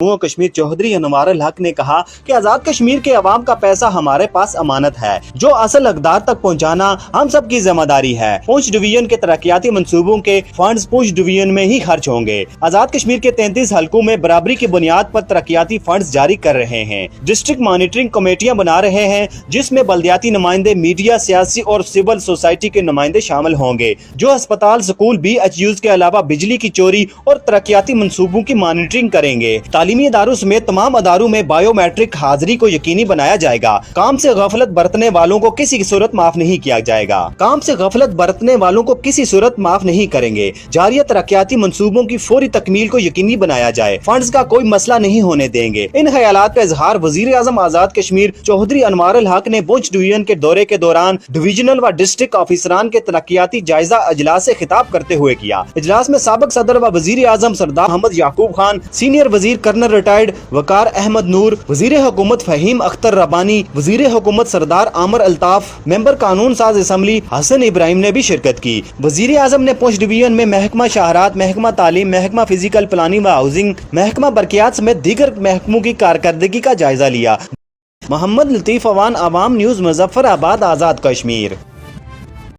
कश्मीर चौधरी अनवार अल हक ने कहा कि आजाद कश्मीर के अवाम का पैसा हमारे पास अमानत है, जो असल हकदार तक पहुंचाना हम सब की जिम्मेदारी है। पूंछ डिवीजन के तरक्याती मंसूबों के फंड्स पूंछ डिवीजन में ही खर्च होंगे। आजाद कश्मीर के 33 हलकों में बराबरी की बुनियाद पर तरक्याती फंड्स जारी कर रहे हैं। डिस्ट्रिक्ट मॉनिटरिंग कमेटियां बना रहे हैं, जिसमें बल्दियाती नुमाइंदे, मीडिया, सियासी और सिविल सोसाइटी के नुमाइंदे शामिल होंगे, जो अस्पताल, स्कूल, BHUs के अलावा बिजली की चोरी और तरक्याती मंसूबों की मॉनिटरिंग करेंगे। तालीमी इदारों समेत तमाम अदारों में बायोमेट्रिक हाजिरी को यकीनी बनाया जाएगा। काम से गफलत बरतने वालों को किसी सूरत माफ नहीं किया जाएगा। काम से गफलत बरतने वालों को किसी सूरत माफ नहीं करेंगे। जारी तरक्याती मंसूबों की फौरी तकमील को यकीनी बनाया जाए। फंड्स का कोई मसला नहीं होने देंगे। इन ख्यालात का इजहार वजीर आजम आजाद कश्मीर चौधरी अनवार अल हक ने पूंछ डिवीजन के दौरे के दौरान डिविजनल व डिस्ट्रिक्ट ऑफिसरान के तरक्याती जायजा अजलास से खिताब करते हुए किया। इजलास में साबिक सदर व वजीर आजम सरदार मोहम्मद याकूब खान, सीनियर वजीर कर्नल रिटायर्ड वकार अहमद नूर, वजीर हुकूमत फहीम अख्तर रबानी, वजीर हुकूमत सरदार आमर अल्ताफ, मेंबर कानून साज असम्बली हसन इब्राहिम ने भी शिरकत की। वजीर आजम ने पूंछ डिवीजन में महकमा शहरात, महकमा तालीम, महकमा फिजिकल प्लानिंग व हाउसिंग, महकमा बरकियात समेत दीगर महकमों की कारकर्दगी का जायजा लिया। मोहम्मद लतीफ अवान, आवाम न्यूज़, मुजफ्फराबाद, आजाद कश्मीर।